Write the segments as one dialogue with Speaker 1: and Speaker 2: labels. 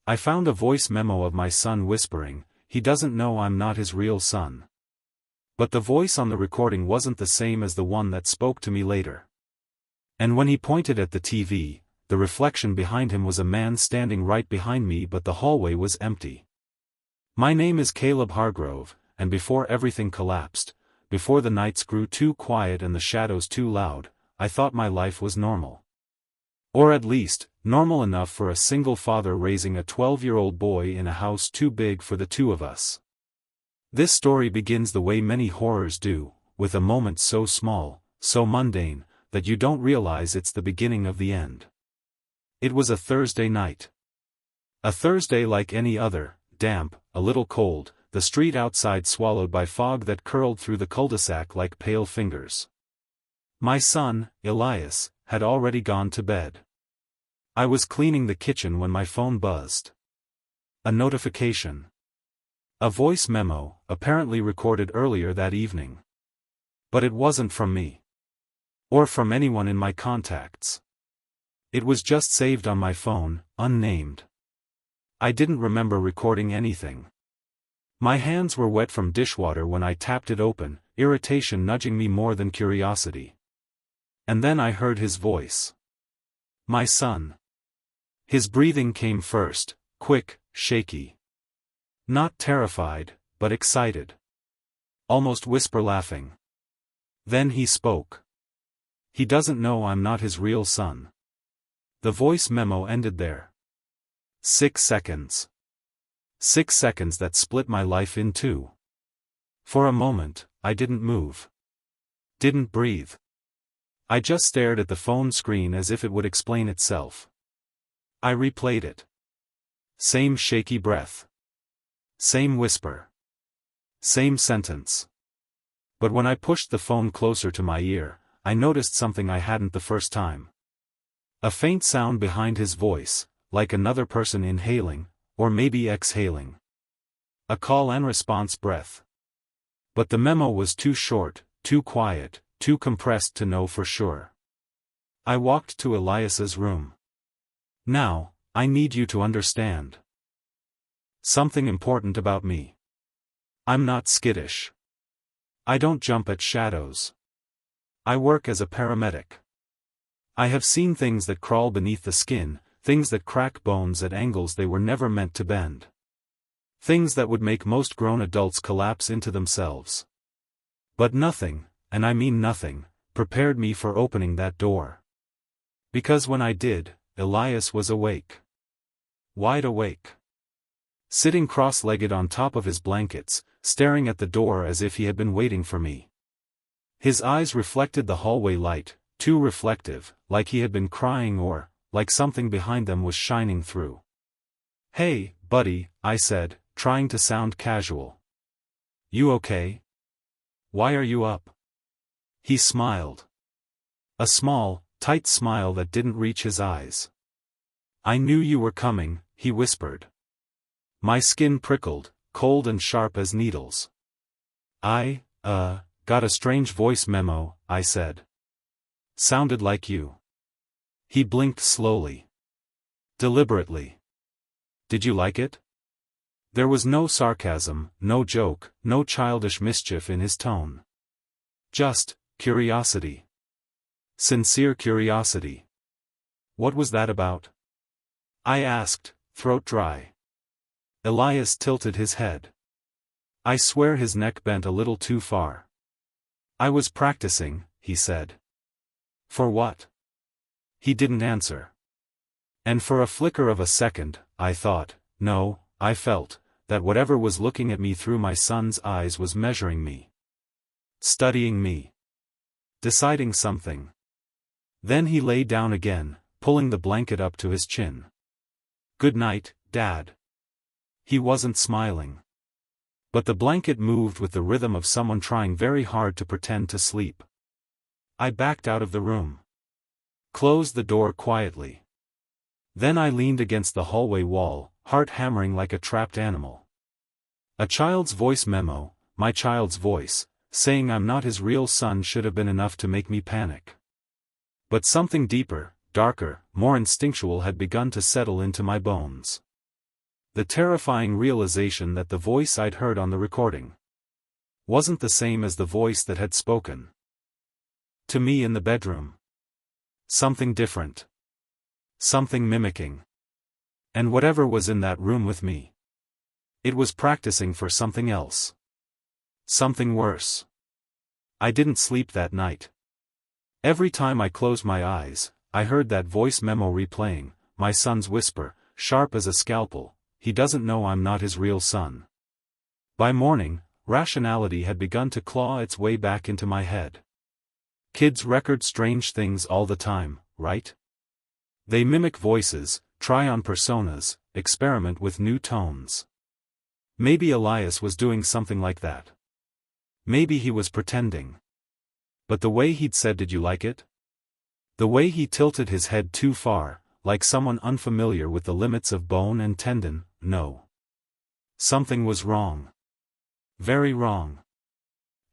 Speaker 1: I found a voice memo of my son whispering, "He doesn't know I'm not his real son." But the voice on the recording wasn't the same as the one that spoke to me later. And when he pointed at the TV, the reflection behind him was a man standing right behind me, but the hallway was empty. My name is Caleb Hargrove, and before everything collapsed, before the nights grew too quiet and the shadows too loud, I thought my life was normal. Or at least, normal enough for a single father raising a 12-year-old boy in a house too big for the two of us. This story begins the way many horrors do, with a moment so small, so mundane, that you don't realize it's the beginning of the end. It was a Thursday night. A Thursday like any other, damp, a little cold, the street outside swallowed by fog that curled through the cul-de-sac like pale fingers. My son, Elias, had already gone to bed. I was cleaning the kitchen when my phone buzzed. A notification. A voice memo, apparently recorded earlier that evening. But it wasn't from me. Or from anyone in my contacts. It was just saved on my phone, unnamed. I didn't remember recording anything. My hands were wet from dishwater when I tapped it open, irritation nudging me more than curiosity. And then I heard his voice. My son. His breathing came first, quick, shaky. Not terrified, but excited. Almost whisper laughing. Then he spoke. "He doesn't know I'm not his real son." The voice memo ended there. 6 seconds. 6 seconds that split my life in two. For a moment, I didn't move. Didn't breathe. I just stared at the phone screen as if it would explain itself. I replayed it. Same shaky breath. Same whisper. Same sentence. But when I pushed the phone closer to my ear, I noticed something I hadn't the first time. A faint sound behind his voice, like another person inhaling, or maybe exhaling. A call and response breath. But the memo was too short, too quiet, too compressed to know for sure. I walked to Elias's room. "Now, I need you to understand something important about me. I'm not skittish. I don't jump at shadows. I work as a paramedic. I have seen things that crawl beneath the skin, things that crack bones at angles they were never meant to bend. Things that would make most grown adults collapse into themselves. But nothing, and I mean nothing, prepared me for opening that door. Because when I did, Elias was awake. Wide awake. Sitting cross-legged on top of his blankets, staring at the door as if he had been waiting for me. His eyes reflected the hallway light, too reflective, like he had been crying or, like something behind them was shining through. "Hey, buddy," I said, trying to sound casual. "You okay? Why are you up?" He smiled. A small, tight smile that didn't reach his eyes. "I knew you were coming," he whispered. My skin prickled, cold and sharp as needles. "I got a strange voice memo," I said. "Sounded like you." He blinked slowly. Deliberately. "Did you like it?" There was no sarcasm, no joke, no childish mischief in his tone. Just curiosity. Sincere curiosity. "What was that about?" I asked, throat dry. Elias tilted his head. I swear his neck bent a little too far. "I was practicing," he said. "For what?" He didn't answer. And for a flicker of a second, I thought, no, I felt, that whatever was looking at me through my son's eyes was measuring me. Studying me. Deciding something. Then he lay down again, pulling the blanket up to his chin. "Good night, Dad." He wasn't smiling. But the blanket moved with the rhythm of someone trying very hard to pretend to sleep. I backed out of the room. Closed the door quietly. Then I leaned against the hallway wall, heart hammering like a trapped animal. A child's voice memo, my child's voice, saying I'm not his real son should have been enough to make me panic. But something deeper, darker, more instinctual had begun to settle into my bones. The terrifying realization that the voice I'd heard on the recording wasn't the same as the voice that had spoken to me in the bedroom. Something different. Something mimicking. And whatever was in that room with me, it was practicing for something else. Something worse. I didn't sleep that night. Every time I closed my eyes, I heard that voice memo replaying, my son's whisper, sharp as a scalpel, "He doesn't know I'm not his real son." By morning, rationality had begun to claw its way back into my head. Kids record strange things all the time, right? They mimic voices, try on personas, experiment with new tones. Maybe Elias was doing something like that. Maybe he was pretending. But the way he'd said, "Did you like it?" The way he tilted his head too far, like someone unfamiliar with the limits of bone and tendon, no. Something was wrong. Very wrong.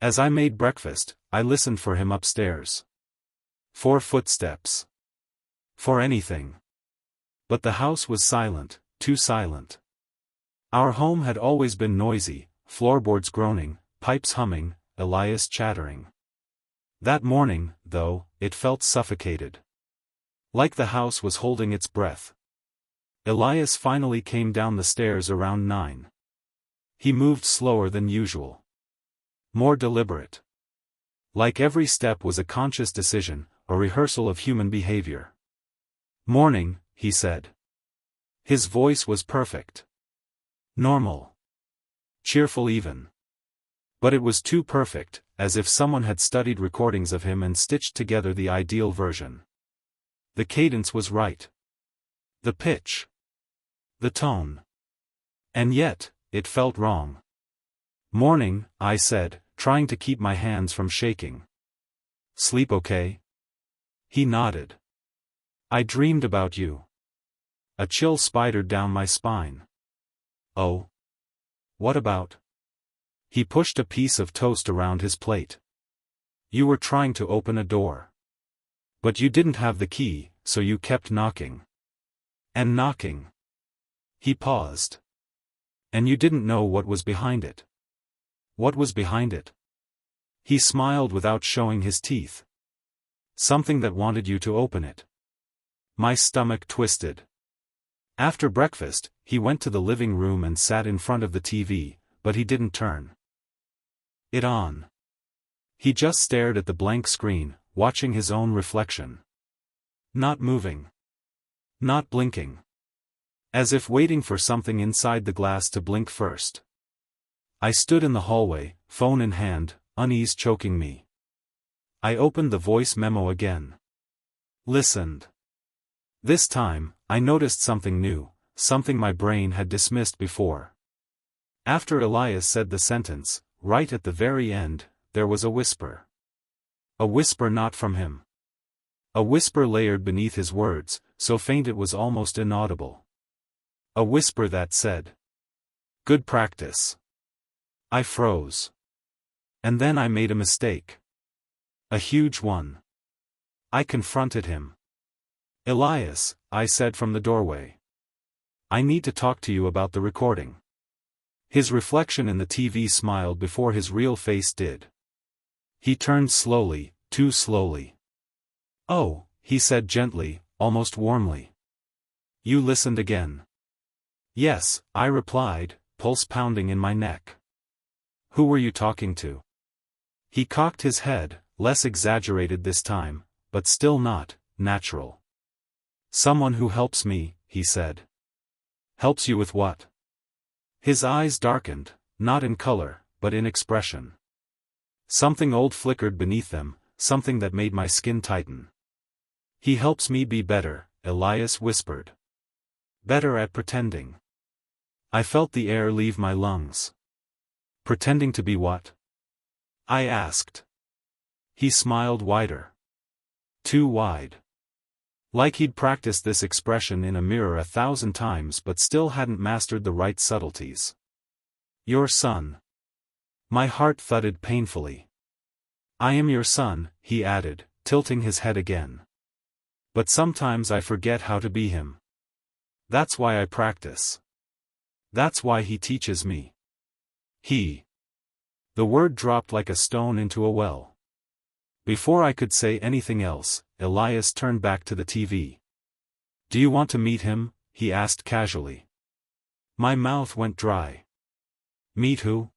Speaker 1: As I made breakfast, I listened for him upstairs. For footsteps. For anything. But the house was silent, too silent. Our home had always been noisy, floorboards groaning, pipes humming, Elias chattering. That morning, though, it felt suffocated. Like the house was holding its breath. Elias finally came down the stairs around 9. He moved slower than usual. More deliberate. Like every step was a conscious decision, a rehearsal of human behavior. "Morning," he said. His voice was perfect. Normal. Cheerful even. But it was too perfect, as if someone had studied recordings of him and stitched together the ideal version. The cadence was right. The pitch. The tone. And yet, it felt wrong. "Morning," I said, trying to keep my hands from shaking. "Sleep okay?" He nodded. "I dreamed about you." A chill spidered down my spine. "Oh? What about?" He pushed a piece of toast around his plate. "You were trying to open a door. But you didn't have the key, so you kept knocking. And knocking." He paused. "And you didn't know what was behind it." "What was behind it?" He smiled without showing his teeth. "Something that wanted you to open it." My stomach twisted. After breakfast, he went to the living room and sat in front of the TV, but he didn't turn it on. He just stared at the blank screen, watching his own reflection. Not moving. Not blinking. As if waiting for something inside the glass to blink first. I stood in the hallway, phone in hand, unease choking me. I opened the voice memo again. Listened. This time, I noticed something new, something my brain had dismissed before. After Elias said the sentence, right at the very end, there was a whisper. A whisper not from him. A whisper layered beneath his words, so faint it was almost inaudible. A whisper that said, "Good practice." I froze. And then I made a mistake. A huge one. I confronted him. "Elias," I said from the doorway. "I need to talk to you about the recording." His reflection in the TV smiled before his real face did. He turned slowly, too slowly. "Oh," he said gently, almost warmly. "You listened again?" "Yes," I replied, pulse pounding in my neck. "Who were you talking to?" He cocked his head, less exaggerated this time, but still not natural. "Someone who helps me," he said. "Helps you with what?" His eyes darkened, not in color, but in expression. Something old flickered beneath them, something that made my skin tighten. "He helps me be better," Elias whispered. "Better at pretending." I felt the air leave my lungs. "Pretending to be what?" I asked. He smiled wider. Too wide. Like he'd practiced this expression in a mirror 1,000 times but still hadn't mastered the right subtleties. "Your son." My heart thudded painfully. "I am your son," he added, tilting his head again. "But sometimes I forget how to be him. That's why I practice." That's why he teaches me. He. The word dropped like a stone into a well. Before I could say anything else, Elias turned back to the TV. Do you want to meet him? He asked casually. My mouth went dry. Meet who?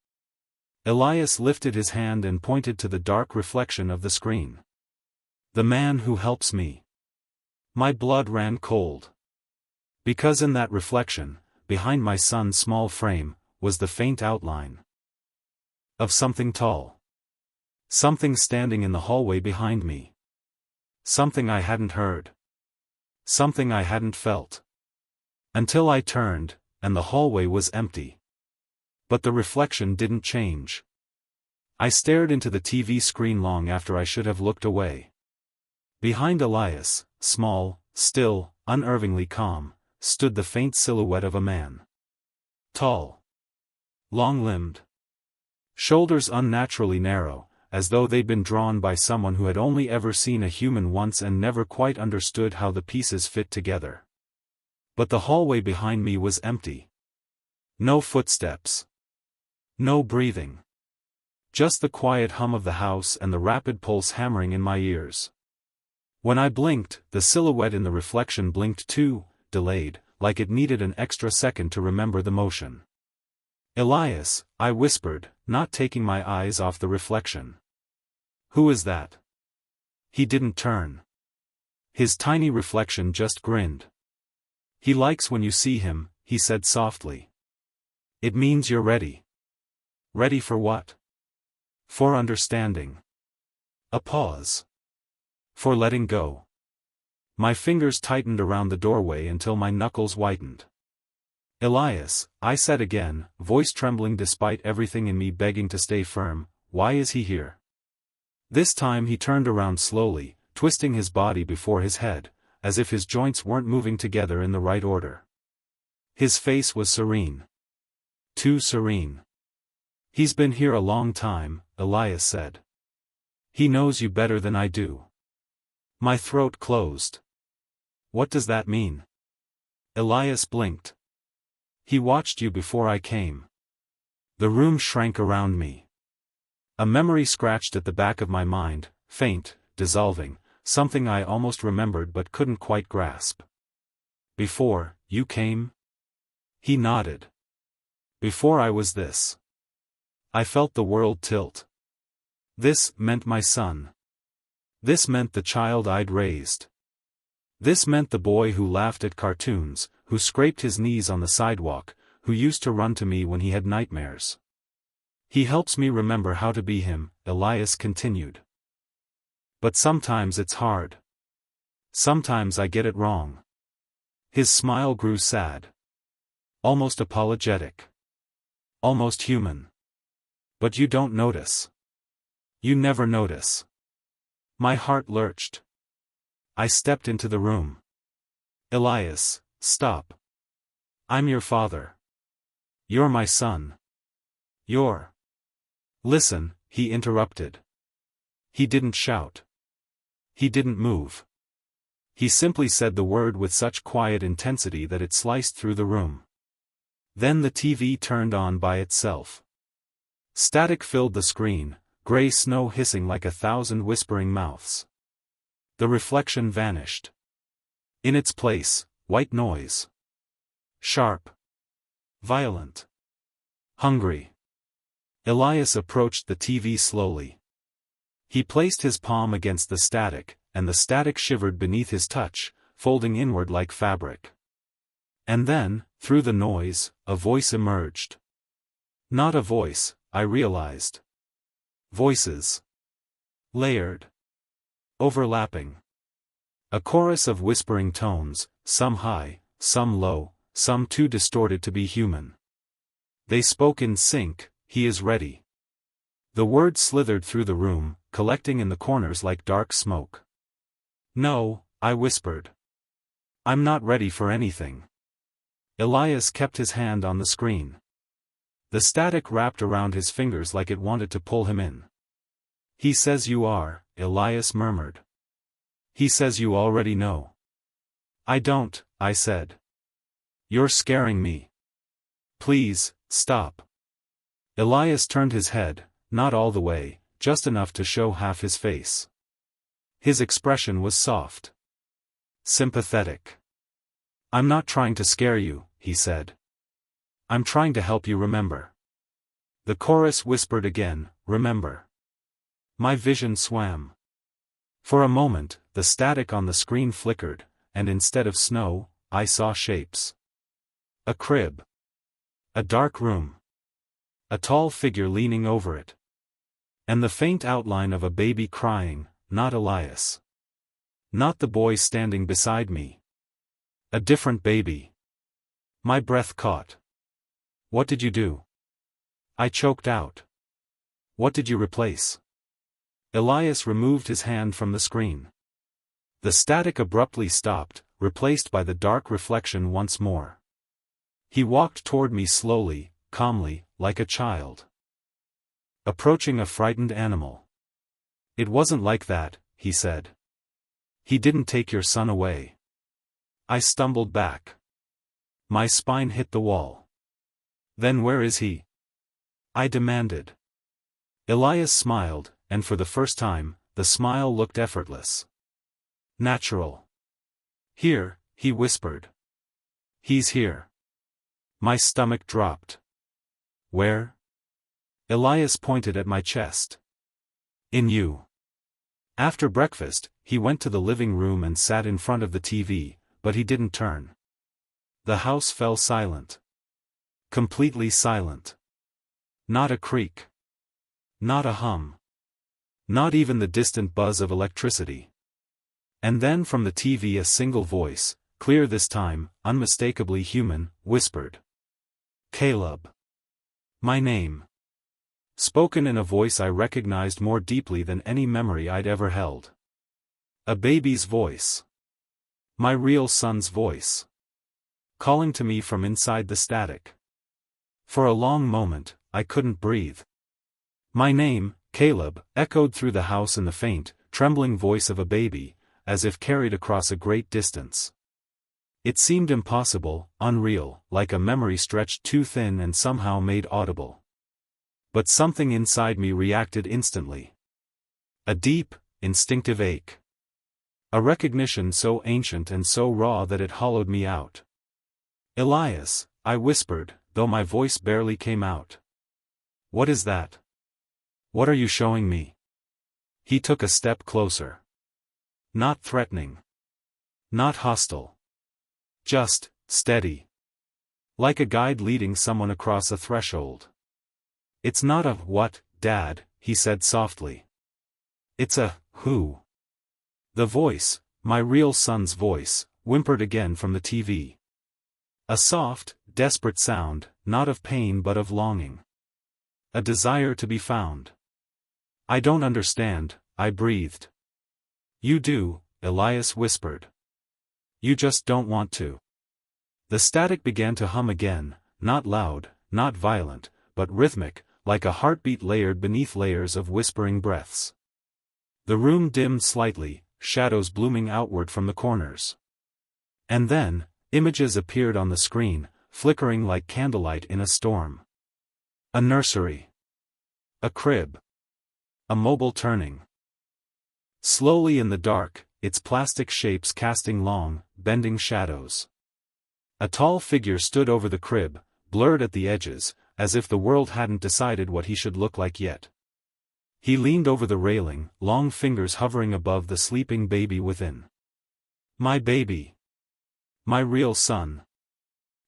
Speaker 1: Elias lifted his hand and pointed to the dark reflection of the screen. The man who helps me. My blood ran cold. Because in that reflection, behind my son's small frame, was the faint outline of something tall. Something standing in the hallway behind me. Something I hadn't heard. Something I hadn't felt. Until I turned, and the hallway was empty. But the reflection didn't change. I stared into the TV screen long after I should have looked away. Behind Elias, small, still, unnervingly calm, stood the faint silhouette of a man. Tall. Long-limbed. Shoulders unnaturally narrow, as though they'd been drawn by someone who had only ever seen a human once and never quite understood how the pieces fit together. But the hallway behind me was empty. No footsteps. No breathing. Just the quiet hum of the house and the rapid pulse hammering in my ears. When I blinked, the silhouette in the reflection blinked too, delayed, like it needed an extra second to remember the motion. Elias, I whispered, not taking my eyes off the reflection. Who is that? He didn't turn. His tiny reflection just grinned. He likes when you see him, he said softly. It means you're ready. Ready for what? For understanding. A pause. For letting go. My fingers tightened around the doorway until my knuckles whitened. Elias, I said again, voice trembling despite everything in me begging to stay firm, why is he here? This time he turned around slowly, twisting his body before his head, as if his joints weren't moving together in the right order. His face was serene. Too serene. He's been here a long time, Elias said. He knows you better than I do. My throat closed. What does that mean? Elias blinked. He watched you before I came. The room shrank around me. A memory scratched at the back of my mind, faint, dissolving, something I almost remembered but couldn't quite grasp. Before you came? He nodded. Before I was this. I felt the world tilt. This meant my son. This meant the child I'd raised. This meant the boy who laughed at cartoons, who scraped his knees on the sidewalk, who used to run to me when he had nightmares. He helps me remember how to be him, Elias continued. But sometimes it's hard. Sometimes I get it wrong. His smile grew sad. Almost apologetic. Almost human. But you don't notice. You never notice. My heart lurched. I stepped into the room. Elias, stop. I'm your father. You're my son. You're. Listen, he interrupted. He didn't shout. He didn't move. He simply said the word with such quiet intensity that it sliced through the room. Then the TV turned on by itself. Static filled the screen, gray snow hissing like 1,000 whispering mouths. The reflection vanished. In its place, white noise. Sharp. Violent. Hungry. Elias approached the TV slowly. He placed his palm against the static, and the static shivered beneath his touch, folding inward like fabric. And then, through the noise, a voice emerged. Not a voice, I realized. Voices. Layered. Overlapping. A chorus of whispering tones, some high, some low, some too distorted to be human. They spoke in sync, he is ready. The words slithered through the room, collecting in the corners like dark smoke. No, I whispered. I'm not ready for anything. Elias kept his hand on the screen. The static wrapped around his fingers like it wanted to pull him in. He says you are, Elias murmured. He says you already know. I don't, I said. You're scaring me. Please, stop. Elias turned his head, not all the way, just enough to show half his face. His expression was soft. Sympathetic. I'm not trying to scare you, he said. I'm trying to help you remember. The chorus whispered again, remember. My vision swam. For a moment, the static on the screen flickered, and instead of snow, I saw shapes. A crib. A dark room. A tall figure leaning over it. And the faint outline of a baby crying, not Elias. Not the boy standing beside me. A different baby. My breath caught. What did you do? I choked out. What did you replace? Elias removed his hand from the screen. The static abruptly stopped, replaced by the dark reflection once more. He walked toward me slowly, calmly, like a child. Approaching a frightened animal. It wasn't like that, he said. He didn't take your son away. I stumbled back. My spine hit the wall. Then where is he? I demanded. Elias smiled, and for the first time, the smile looked effortless. Natural. Here, he whispered. He's here. My stomach dropped. Where? Elias pointed at my chest. In you. After breakfast, he went to the living room and sat in front of the TV, but he didn't turn. The house fell silent. Completely silent. Not a creak. Not a hum. Not even the distant buzz of electricity. And then from the TV a single voice, clear this time, unmistakably human, whispered. Caleb. My name. Spoken in a voice I recognized more deeply than any memory I'd ever held. A baby's voice. My real son's voice. Calling to me from inside the static. For a long moment, I couldn't breathe. My name, Caleb, echoed through the house in the faint, trembling voice of a baby, as if carried across a great distance. It seemed impossible, unreal, like a memory stretched too thin and somehow made audible. But something inside me reacted instantly. A deep, instinctive ache. A recognition so ancient and so raw that it hollowed me out. Elias, I whispered, though my voice barely came out. What is that? What are you showing me? He took a step closer. Not threatening. Not hostile. Just, steady. Like a guide leading someone across a threshold. It's not a what, Dad, he said softly. It's a who. The voice, my real son's voice, whimpered again from the TV. A soft, desperate sound, not of pain but of longing. A desire to be found. I don't understand, I breathed. You do, Elias whispered. You just don't want to. The static began to hum again, not loud, not violent, but rhythmic, like a heartbeat layered beneath layers of whispering breaths. The room dimmed slightly, shadows blooming outward from the corners. And then, images appeared on the screen, flickering like candlelight in a storm. A nursery. A crib. A mobile turning. Slowly in the dark, its plastic shapes casting long, bending shadows. A tall figure stood over the crib, blurred at the edges, as if the world hadn't decided what he should look like yet. He leaned over the railing, long fingers hovering above the sleeping baby within. My baby. My real son.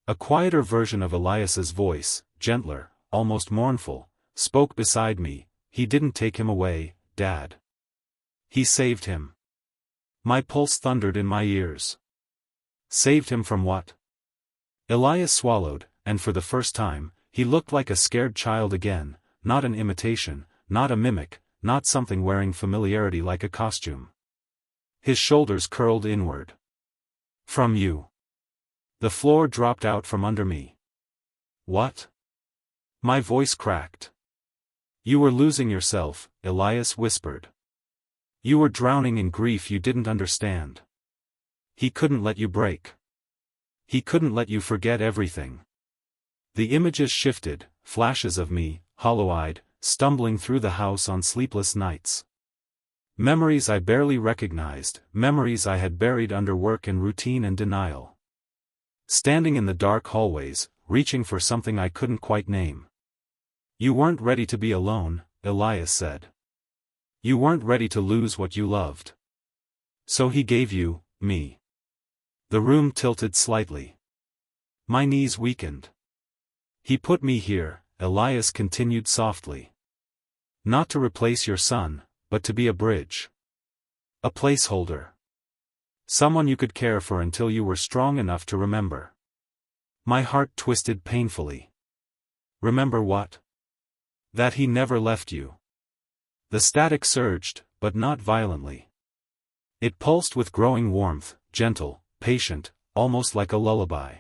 Speaker 1: A quieter version of Elias's voice, gentler, almost mournful, spoke beside me. He didn't take him away, Dad. He saved him. My pulse thundered in my ears. Saved him from what? Elias swallowed, and for the first time, he looked like a scared child again, not an imitation, not a mimic, not something wearing familiarity like a costume. His shoulders curled inward. From you. The floor dropped out from under me. What? My voice cracked. You were losing yourself, Elias whispered. You were drowning in grief you didn't understand. He couldn't let you break. He couldn't let you forget everything. The images shifted, flashes of me, hollow-eyed, stumbling through the house on sleepless nights. Memories I barely recognized, memories I had buried under work and routine and denial. Standing in the dark hallways, reaching for something I couldn't quite name. You weren't ready to be alone, Elias said. You weren't ready to lose what you loved. So he gave you, me. The room tilted slightly. My knees weakened. He put me here, Elias continued softly. Not to replace your son, but to be a bridge. A placeholder. Someone you could care for until you were strong enough to remember. My heart twisted painfully. Remember what? That he never left you. The static surged, but not violently. It pulsed with growing warmth, gentle, patient, almost like a lullaby.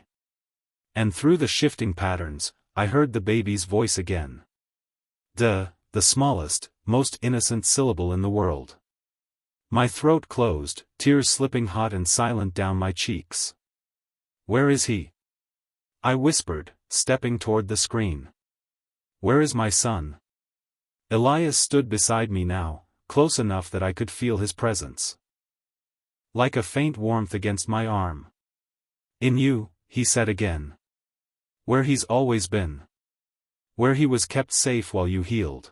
Speaker 1: And through the shifting patterns, I heard the baby's voice again. The smallest, most innocent syllable in the world. My throat closed, tears slipping hot and silent down my cheeks. Where is he? I whispered, stepping toward the screen. Where is my son? Elias stood beside me now, close enough that I could feel his presence. Like a faint warmth against my arm. In you, he said again. Where he's always been. Where he was kept safe while you healed.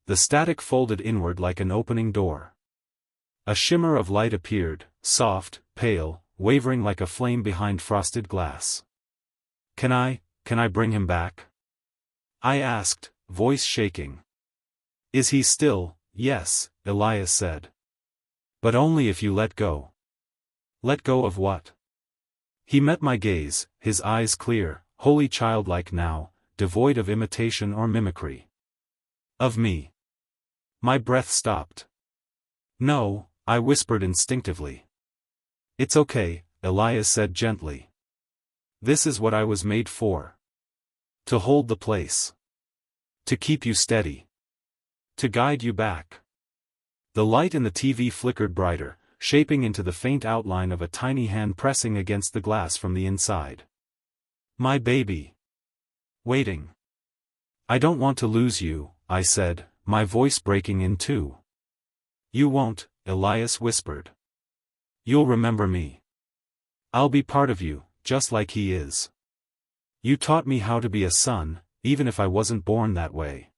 Speaker 1: The static folded inward like an opening door. A shimmer of light appeared, soft, pale, wavering like a flame behind frosted glass. Can I bring him back? I asked, voice shaking. Is he still? Yes, Elias said. But only if you let go. Let go of what? He met my gaze, his eyes clear, wholly childlike now, devoid of imitation or mimicry. Of me. My breath stopped. No, I whispered instinctively. It's okay, Elias said gently. This is what I was made for. To hold the place. To keep you steady. To guide you back. The light in the TV flickered brighter, shaping into the faint outline of a tiny hand pressing against the glass from the inside. My baby. Waiting. I don't want to lose you, I said, my voice breaking in two. You won't, Elias whispered. You'll remember me. I'll be part of you, just like he is. You taught me how to be a son, even if I wasn't born that way.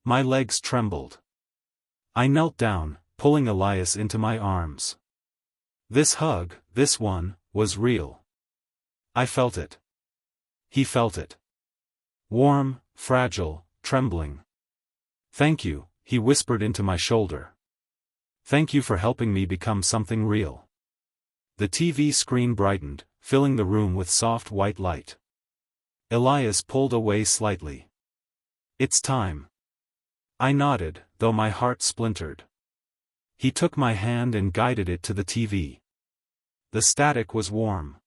Speaker 1: My legs trembled. I knelt down, pulling Elias into my arms. This hug, this one, was real. I felt it. He felt it. Warm, fragile, trembling. Thank you, he whispered into my shoulder. Thank you for helping me become something real. The TV screen brightened, filling the room with soft white light. Elias pulled away slightly. It's time. I nodded, though my heart splintered. He took my hand and guided it to the TV. The static was warm.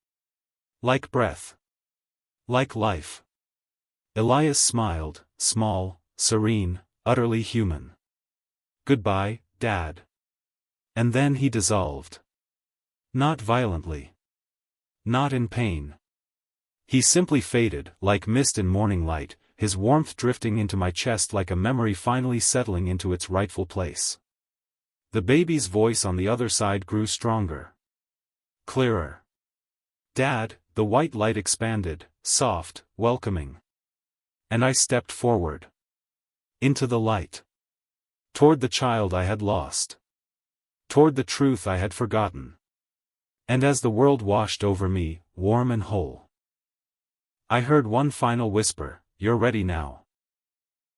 Speaker 1: Like breath. Like life. Elias smiled, small, serene, utterly human. Goodbye, Dad. And then he dissolved. Not violently. Not in pain. He simply faded, like mist in morning light, his warmth drifting into my chest like a memory finally settling into its rightful place. The baby's voice on the other side grew stronger. Clearer. Dad, the white light expanded, soft, welcoming. And I stepped forward. Into the light. Toward the child I had lost. Toward the truth I had forgotten. And as the world washed over me, warm and whole, I heard one final whisper, "You're ready now."